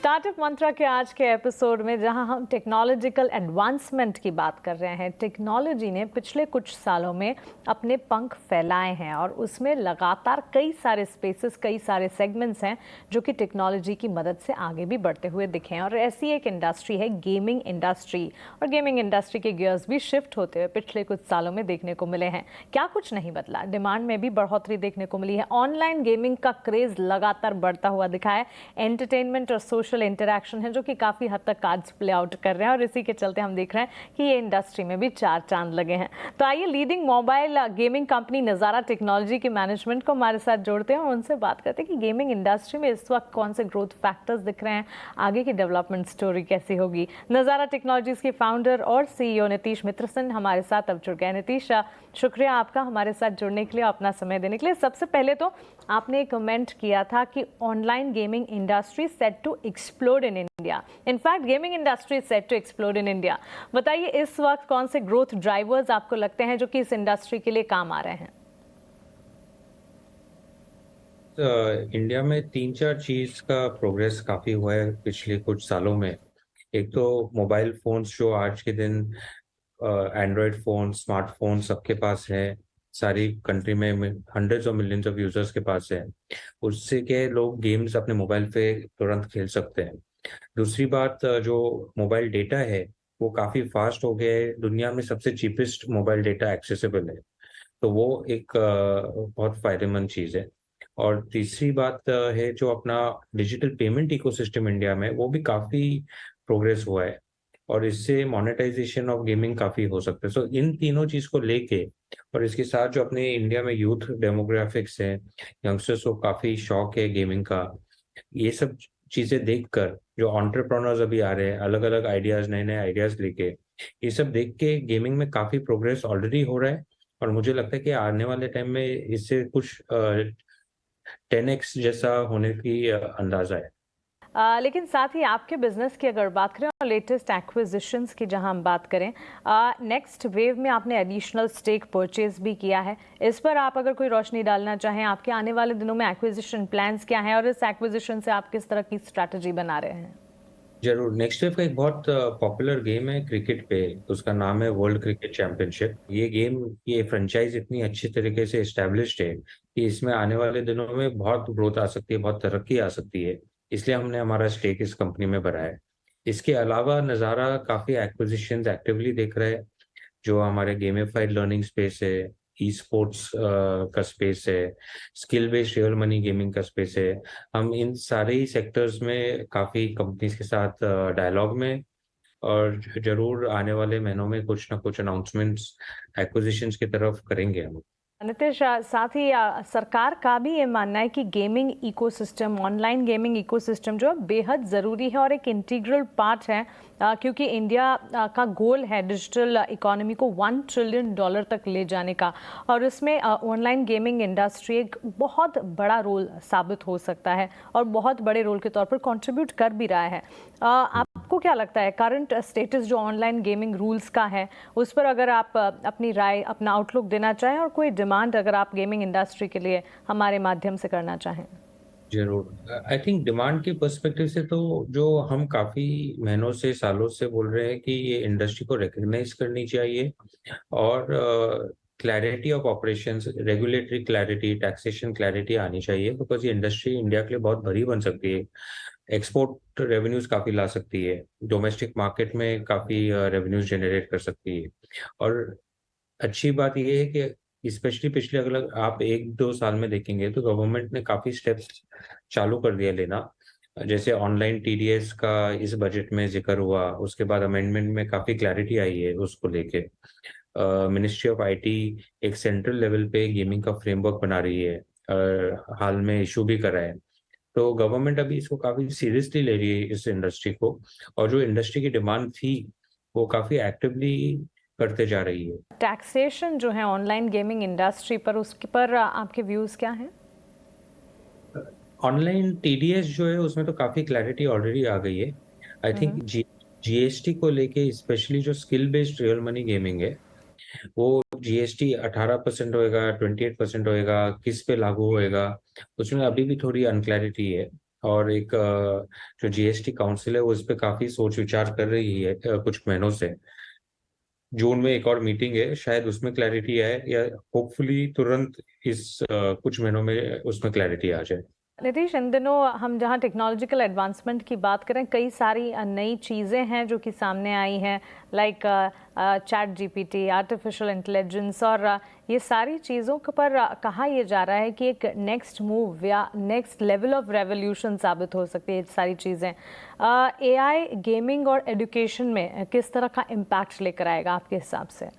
Startup मंत्रा के आज के एपिसोड में जहां हम टेक्नोलॉजिकल एडवांसमेंट की बात कर रहे हैं। टेक्नोलॉजी ने पिछले कुछ सालों में अपने पंख फैलाए हैं और उसमें लगातार कई सारे स्पेसेस, कई सारे सेगमेंट्स हैं जो कि टेक्नोलॉजी की मदद से आगे भी बढ़ते हुए दिखे हैं। और ऐसी एक इंडस्ट्री है गेमिंग इंडस्ट्री, और गेमिंग इंडस्ट्री के गियर्स भी शिफ्ट होते हुए पिछले कुछ सालों में देखने को मिले हैं। क्या कुछ नहीं बदला, डिमांड में भी बढ़ोतरी देखने को मिली है। ऑनलाइन गेमिंग का क्रेज लगातार बढ़ता हुआ दिखा है। एंटरटेनमेंट और सोशल इंटरैक्शन है जो कि काफ़ी हद तक कार्ड्स प्ले आउट कर रहे हैं, और इसी के चलते हम देख रहे हैं कि ये इंडस्ट्री में भी चार चांद लगे हैं। तो आइए लीडिंग मोबाइल गेमिंग कंपनी नज़ारा टेक्नोलॉजी के मैनेजमेंट को हमारे साथ जोड़ते हैं और उनसे बात करते हैं कि गेमिंग इंडस्ट्री में इस वक्त कौन से ग्रोथ फैक्टर्स दिख रहे हैं, आगे की डेवलपमेंट स्टोरी कैसी होगी। नज़ारा टेक्नोलॉजीज के फाउंडर और CEO नीतीश मित्रसन हमारे साथ अब जुड़ गए। नीतीश, शुक्रिया आपका हमारे साथ जुड़ने के लिए, अपना समय देने के लिए। सबसे पहले तो आपने एक कमेंट किया था कि online gaming industry set to explode in India. In fact gaming industry set to explode in India. बताइए इस वक्त कौन से ग्रोथ ड्राइवर्स आपको लगते हैं जो कि इस इंडस्ट्री के लिए काम आ रहे हैं? इंडिया में 3-4 चीज का प्रोग्रेस काफी हुआ है पिछले कुछ सालों में। एक तो मोबाइल फोन्स जो आज के दिन एंड्रॉयड फोन, स्मार्टफोन सबके पास है। सारी कंट्री में hundreds of millions of users के पास है। उससे के लोग गेम्स अपने मोबाइल पे तुरंत खेल सकते हैं। दूसरी बात, जो मोबाइल डेटा है वो काफी फास्ट हो गया है। दुनिया में सबसे चीपेस्ट मोबाइल डेटा एक्सेसिबल है, तो वो एक बहुत फायदेमंद चीज है। और तीसरी बात है जो अपना डिजिटल पेमेंट इकोसिस्टम इंडिया में, वो भी काफी प्रोग्रेस हुआ है और इससे मोनेटाइजेशन ऑफ गेमिंग काफी हो सकता है। सो इन तीनों चीज को लेके और इसके साथ जो अपने इंडिया में यूथ डेमोग्राफिक्स है, यंगस्टर्स को काफी शौक है गेमिंग का, ये सब चीजें देखकर जो एंटरप्रेन्योर्स अभी आ रहे हैं अलग अलग आइडियाज, नए नए आइडियाज लेके, ये सब देख के गेमिंग में काफी प्रोग्रेस ऑलरेडी हो रहा है। और मुझे लगता है कि आने वाले टाइम में इससे कुछ 10x जैसा होने की अंदाजा है। लेकिन साथ ही आपके बिजनेस की अगर बात करें और लेटेस्ट एक्विजिशंस की जहां हम बात करें, नेक्स्ट वेव में आपने एडिशनल स्टेक परचेज भी किया है। इस पर आप अगर कोई रोशनी डालना चाहें, आपके आने वाले दिनों में एक्विजिशन प्लान्स क्या हैं और इस एक्विजिशन से आप किस तरह की स्ट्रैटेजी बना रहे हैं? जरूर। नेक्स्ट वेव का एक बहुत पॉपुलर गेम है क्रिकेट पे, उसका नाम है वर्ल्ड क्रिकेट चैंपियनशिप। ये गेम, ये फ्रेंचाइज इतनी अच्छी तरीके से एस्टेब्लिश्ड है कि इसमें आने वाले दिनों में बहुत ग्रोथ आ सकती है, बहुत तरक्की आ सकती है। इसलिए हमने हमारा स्टेक इस कंपनी में बढ़ाया है। इसके अलावा नज़ारा काफी एक्विजिशंस एक्टिवली देख रहा है। जो हमारे गेमिफाइड लर्निंग स्पेस है, ई स्पोर्ट्स का स्पेस है, skill based real money gaming का स्पेस है, हम इन सारे ही सेक्टर्स में काफी कंपनीज के साथ डायलॉग में, और जरूर आने वाले महीनों में कुछ ना कुछ अनाउंसमेंट्स एक्विजिशंस की तरफ करेंगे हम। नितिश, साथ ही सरकार का भी ये मानना है कि gaming ecosystem, online gaming ecosystem जो है बेहद ज़रूरी है और एक इंटीग्रल पार्ट है, क्योंकि इंडिया का गोल है डिजिटल इकोनॉमी को $1 ट्रिलियन तक ले जाने का, और इसमें ऑनलाइन गेमिंग इंडस्ट्री एक बहुत बड़ा रोल साबित हो सकता है और बहुत बड़े रोल के तौर पर कंट्रीब्यूट कर भी रहा है। आपको क्या लगता है करंट स्टेटस जो ऑनलाइन गेमिंग रूल्स का है, उस पर अगर आप अपनी राय, अपना आउटलुक देना चाहें, और कोई डिमांड अगर आप गेमिंग इंडस्ट्री के लिए हमारे माध्यम से करना चाहें? जरूर। आई थिंक डिमांड के पर्सपेक्टिव से तो जो हम काफी महीनों से, सालों से बोल रहे हैं कि ये इंडस्ट्री को रिकग्नाइज करनी चाहिए और clarity of operations, regulatory clarity, taxation clarity आनी चाहिए, बिकॉज ये इंडस्ट्री इंडिया के लिए बहुत बड़ी बन सकती है। एक्सपोर्ट रेवेन्यूज काफी ला सकती है, डोमेस्टिक मार्केट में काफी रेवेन्यूज जनरेट कर सकती है। और अच्छी बात यह है कि स्पेशली पिछले अगर आप 1-2 साल में देखेंगे तो गवर्नमेंट ने काफी स्टेप्स चालू कर दिया लेना। जैसे ऑनलाइन TDS का इस बजट में जिक्र हुआ, उसके बाद अमेंडमेंट में काफी क्लैरिटी आई है उसको लेके। मिनिस्ट्री ऑफ IT एक सेंट्रल लेवल पे गेमिंग का फ्रेमवर्क बना रही है, हाल में इशू भी करा है। तो गवर्नमेंट अभी इसको काफी सीरियसली ले रही है इस इंडस्ट्री को, और जो इंडस्ट्री की डिमांड थी वो काफी एक्टिवली करते जा रही है। टैक्सेशन जो है ऑनलाइन गेमिंग इंडस्ट्री पर, उसके पर आपके व्यूज़ क्या हैं? ऑनलाइन TDS जो है उसमें तो काफी क्लैरिटी ऑलरेडी आ गई है। आई थिंक GST को लेके, स्पेशली जो skill based real money gaming है, वो GST 18% होएगा, 28% होएगा, किस पे लागू होएगा, उसमें अभी भी थोड़ी अनक्लैरिटी है। और एक जो जीएसटी काउंसिल है वो इस पे काफी सोच विचार कर रही है कुछ महीनों से। जून में एक और मीटिंग है, शायद उसमें क्लैरिटी आए, या होपफुली तुरंत इस कुछ महीनों में उसमें क्लैरिटी आ जाए। नितीश, इन दिनों हम जहां टेक्नोलॉजिकल एडवांसमेंट की बात करें, कई सारी नई चीज़ें हैं जो कि सामने आई हैं, like chat GPT, artificial intelligence, और ये सारी चीज़ों पर कहा यह जा रहा है कि एक नेक्स्ट मूव या नेक्स्ट लेवल ऑफ रेवोल्यूशन साबित हो सकती है ये सारी चीज़ें। एआई गेमिंग और एजुकेशन में किस तरह का इम्पैक्ट लेकर आएगा आपके हिसाब से?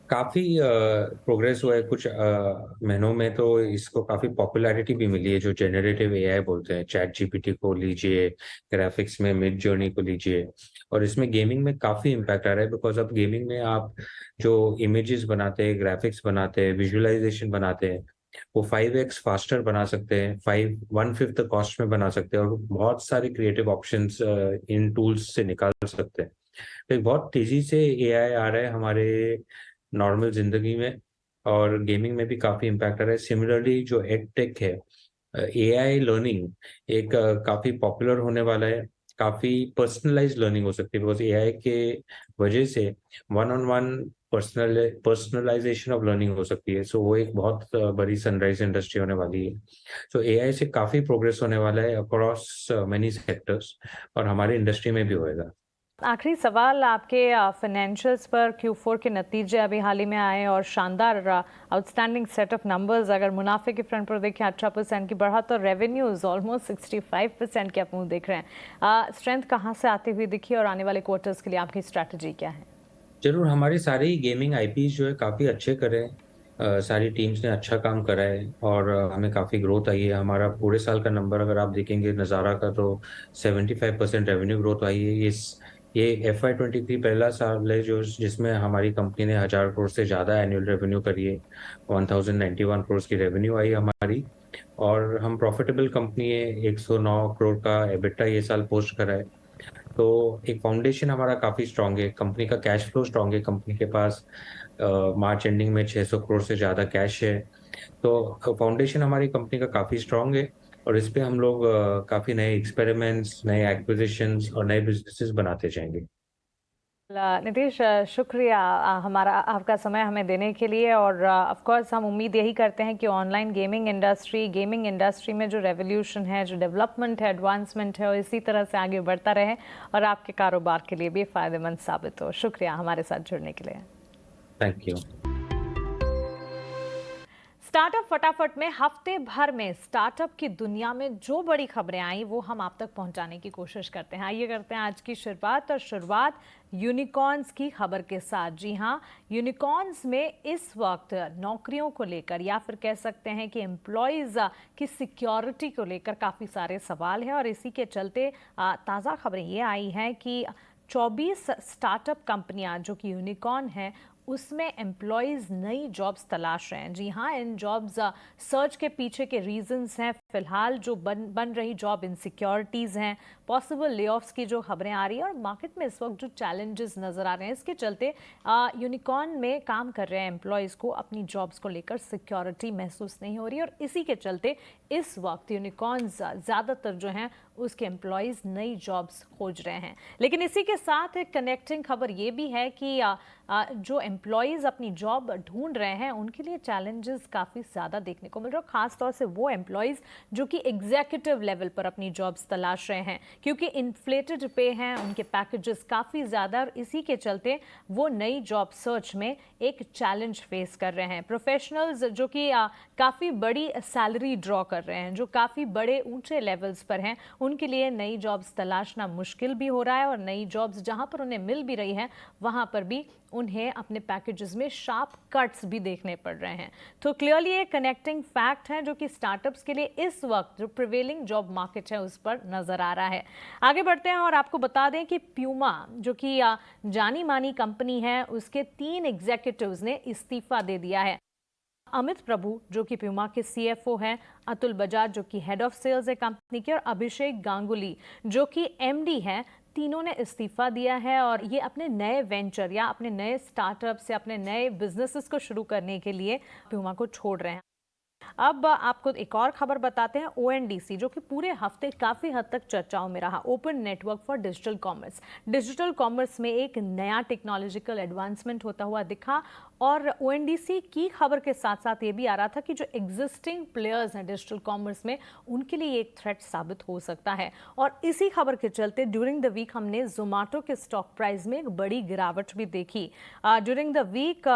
काफी प्रोग्रेस हुआ है कुछ महीनों में, तो इसको काफी पॉपुलैरिटी भी मिली है। जो जेनरेटिव एआई बोलते हैं, चैट जीपीटी को लीजिए, ग्राफिक्स में मिड जर्नी को लीजिए, और इसमें गेमिंग में काफी इम्पैक्ट आ रहा है। बिकॉज अब गेमिंग में आप जो इमेजेस बनाते हैं, ग्राफिक्स बनाते हैं, विजुअलाइजेशन बनाते हैं, वो 5x फास्टर बना सकते हैं, 1/5 कॉस्ट में बना सकते हैं, और बहुत सारे क्रिएटिव ऑप्शंस इन टूल्स से निकाल सकते हैं। तो बहुत तेजी से एआई आ रहा है हमारे नॉर्मल जिंदगी में, और गेमिंग में भी काफी इम्पैक्ट आ रहा है। सिमिलरली जो एड टेक है, एआई लर्निंग एक काफी पॉपुलर होने वाला है। काफी पर्सनलाइज लर्निंग हो सकती है, बिकॉज एआई के वजह से one on one personalization of learning हो सकती है। सो वो एक बहुत बड़ी सनराइज इंडस्ट्री होने वाली है। सो एआई से काफी प्रोग्रेस होने वाला है अक्रॉस मेनी सेक्टर्स, और हमारी इंडस्ट्री में भी होएगा। आखिरी सवाल आपके फाइनेंशियल्स पर। Q4 के नतीजे अभी हाल ही में आए और शानदार आउटस्टैंडिंग सेट ऑफ नंबर्स। अगर मुनाफे के फ्रंट पर देखें 18% की बढ़त, और रेवेन्यूज ऑलमोस्ट 65% के आप मुंह देख रहे हैं। स्ट्रेंथ कहाँ से आती हुई दिखी और आने वाले क्वार्टर्स के लिए आपकी स्ट्रैटेजी क्या है? जरूर, हमारी सारी गेमिंग आईपीज जो है काफी अच्छे करे। सारी टीम्स ने अच्छा काम करा है, और हमें काफी ग्रोथ आई है। हमारा पूरे साल का नंबर अगर आप देखेंगे नज़ारा का, तो 75% रेवेन्यू ग्रोथ आई है। ये FY23 पहला साल है जो जिसमें हमारी कंपनी ने 1,000 करोड़ से ज्यादा एनुअल रेवेन्यू करी है। 1091 करोड़ की रेवेन्यू आई हमारी, और हम प्रॉफिटेबल कंपनी है। 109 करोड़ का एबिटा ये साल पोस्ट करा है। तो एक फाउंडेशन हमारा काफी स्ट्रांग है, कंपनी का कैश फ्लो स्ट्रांग है। कंपनी के पास मार्च एंडिंग में 600 करोड़ से ज्यादा कैश है। तो फाउंडेशन हमारी कंपनी का काफी स्ट्रांग है, और इस पे हम लोग काफी नए एक्सपेरिमेंट्स, नए एक्विजिशंस और नए बिजनेसेस बनाते जाएंगे। नितीश, शुक्रिया हमारा आपका समय हमें देने के लिए। और ऑफ कोर्स हम उम्मीद यही करते हैं कि ऑनलाइन गेमिंग इंडस्ट्री में जो रेवोल्यूशन है, जो डेवलपमेंट है, एडवांसमेंट है, और इसी तरह से आगे बढ़ता रहे और आपके कारोबार के लिए भी फ़ायदेमंद साबित हो। शुक्रिया हमारे साथ जुड़ने के लिए। Thank you. स्टार्टअप फटाफट में हफ्ते भर में स्टार्टअप की दुनिया में जो बड़ी खबरें आई वो हम आप तक पहुंचाने की कोशिश करते हैं। आइए करते हैं आज की शुरुआत यूनिकॉर्न्स की खबर के साथ। जी हां, यूनिकॉर्न्स में इस वक्त नौकरियों को लेकर, या फिर कह सकते हैं कि एम्प्लॉयज की सिक्योरिटी को लेकर काफ़ी सारे सवाल हैं, और इसी के चलते ताज़ा खबरें ये आई हैं कि 24 स्टार्टअप कंपनियां जो कि यूनिकॉर्न हैं उसमें एम्प्लॉयज़ नई जॉब्स तलाश रहे हैं। जी हाँ, इन जॉब्स सर्च के पीछे के रीजंस हैं फिलहाल जो बन रही जॉब इनसिक्योरिटीज़ हैं, पॉसिबल लेऑफ्स की जो खबरें आ रही हैं, और मार्केट में इस वक्त जो चैलेंजेस नज़र आ रहे हैं, इसके चलते यूनिकॉर्न में काम कर रहे हैं एम्प्लॉयज़ को अपनी जॉब्स को लेकर सिक्योरिटी महसूस नहीं हो रही, और इसी के चलते इस वक्त यूनिकॉर्न्स ज़्यादातर जो हैं उसके एम्प्लॉयज़ नई जॉब्स खोज रहे हैं। लेकिन इसी के साथ एक कनेक्टिंग खबर ये भी है कि जो एम्प्लॉयज़ अपनी जॉब ढूंढ रहे हैं उनके लिए चैलेंजेस काफ़ी ज़्यादा देखने को मिल रहे हैं, खासतौर से वो एम्प्लॉयज़ जो कि एग्जीक्यूटिव लेवल पर अपनी जॉब्स तलाश रहे हैं, क्योंकि इन्फ्लेटेड पे हैं, उनके पैकेजेस काफ़ी ज़्यादा, और इसी के चलते वो नई जॉब सर्च में एक चैलेंज फेस कर रहे हैं। प्रोफेशनल्स जो कि काफ़ी बड़ी सैलरी ड्रॉ कर रहे हैं, जो काफ़ी बड़े ऊंचे लेवल्स पर हैं, उनके लिए नई जॉब्स तलाशना मुश्किल भी हो रहा है, और नई जॉब्स जहां पर उन्हें मिल भी रही हैं वहां पर भी उन्हें अपने पैकेजेस में शार्प कट्स भी देखने पड़ रहे हैं। तो क्लियरली एक कनेक्टिंग फैक्ट है जो कि स्टार्टअप्स के लिए इस वक्त जो प्रिवेलिंग जॉब मार्केट है उस पर नजर आ रहा है। आगे बढ़ते हैं और आपको बता दें कि प्यूमा जो कि जानी मानी कंपनी है, उसके 3 एग्जीक्यूटिव्स ने इस्तीफा दे दिया है। अमित प्रभु जो कि प्यूमा के CFO हैं, अतुल बजाज जो कि हेड ऑफ सेल्स है कंपनी के, और अभिषेक गांगुली जो कि MD हैं, तीनों ने इस्तीफा दिया है, और ये अपने नए वेंचर या अपने नए स्टार्टअप से अपने नए बिजनेसेस को शुरू करने के लिए प्यूमा को छोड़ रहे हैं। अब आपको एक और खबर बताते हैं, ONDC जो कि पूरे हफ्ते काफ़ी हद तक चर्चाओं में रहा, open network for digital commerce. Digital commerce में एक नया टेक्नोलॉजिकल एडवांसमेंट होता हुआ दिखा और ONDC की खबर के साथ साथ ये भी आ रहा था कि जो एग्जिस्टिंग प्लेयर्स हैं डिजिटल कॉमर्स में, उनके लिए एक थ्रेट साबित हो सकता है। और इसी खबर के चलते ड्यूरिंग द वीक हमने जोमेटो के स्टॉक प्राइस में एक बड़ी गिरावट भी देखी। ड्यूरिंग द वीक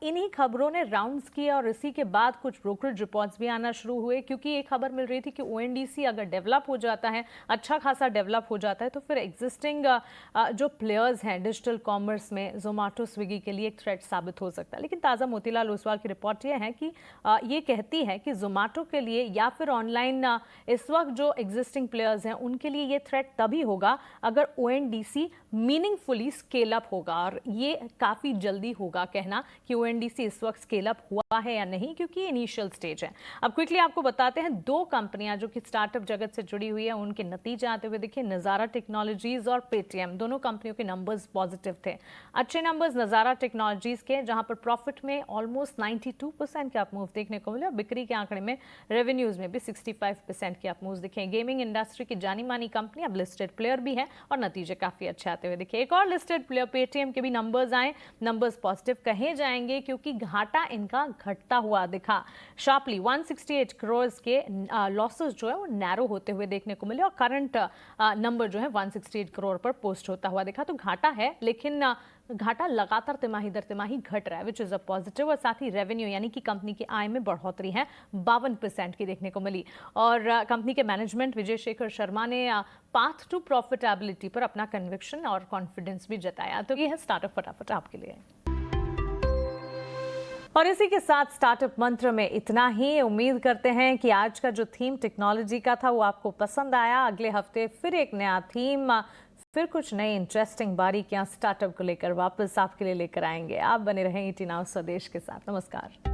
इन्हीं खबरों ने राउंड्स किए और इसी के बाद कुछ ब्रोकरेज रिपोर्ट्स भी आना शुरू हुए, क्योंकि एक खबर मिल रही थी कि ONDC अगर डेवलप हो जाता है, अच्छा खासा डेवलप हो जाता है, तो फिर एग्जिस्टिंग जो प्लेयर्स हैं डिजिटल कॉमर्स में, जोमेटो स्विगी के लिए एक थ्रेट साबित हो सकता है। लेकिन ताज़ा मोतीलाल ओसवाल की रिपोर्ट ये है कि ये कहती है कि जोमेटो के लिए या फिर ऑनलाइन इस वक्त जो एग्जिस्टिंग प्लेयर्स हैं उनके लिए ये थ्रेट तभी होगा अगर ONDC मीनिंगफुली स्केल अप होगा, और ये काफ़ी जल्दी होगा कहना कि ONDC इस वक्त स्केल अप हुआ है या नहीं, क्योंकि इनिशियल स्टेज है। अब क्विकली आपको बताते हैं दो कंपनियां जो कि स्टार्टअप जगत से जुड़ी हुई है, उनके नतीजे आते हुए देखिए। नज़ारा टेक्नोलॉजीज और पेटीएम, दोनों कंपनियों के नंबर्स पॉजिटिव थे। अच्छे नंबर्स नज़ारा टेक्नोलॉजीज के, जहां पर प्रॉफिट में ऑलमोस्ट 92% के अप मूव देखने को मिले, और बिक्री के आंकड़े में, रेवेन्यूज में भी 65% के अप मूव दिखे। गेमिंग इंडस्ट्री की जानी मानी कंपनी, अब लिस्टेड प्लेयर भी है और नतीजे काफी अच्छे आते हुए दिखे। एक और लिस्टेड प्लेयर पेटीएम के भी नंबर्स आए, नंबर्स पॉजिटिव कहे जाएंगे क्योंकि घाटा इनका घटता हुआ दिखा। शार्पली 168 करोड़ के लॉसेस जो है वो नैरो होते हुए देखने को मिले और करंट नंबर जो है 168 करोड़ पर पोस्ट होता हुआ दिखा। तो घाटा है, लेकिन घाटा लगातार तिमाही दर तिमाही घट रहा है, विच इज अ पॉजिटिव। और साथ ही रेवेन्यू यानी कि कंपनी की आय में बढ़ोतरी है 52% की देखने को मिली। और कंपनी के मैनेजमेंट विजय शेखर शर्मा ने पाथ टू प्रॉफिटेबिलिटी पर अपना कन्विक्शन और कॉन्फिडेंस भी जताया। तो ये है स्टार्टअप फटाफट आपके लिए। और इसी के साथ स्टार्टअप मंत्र में इतना ही। उम्मीद करते हैं कि आज का जो थीम टेक्नोलॉजी का था वो आपको पसंद आया। अगले हफ्ते फिर एक नया थीम, फिर कुछ नई इंटरेस्टिंग बारीकियां स्टार्टअप को लेकर वापस आपके लिए लेकर आएंगे। आप बने रहें ET Now स्वदेश के साथ। नमस्कार।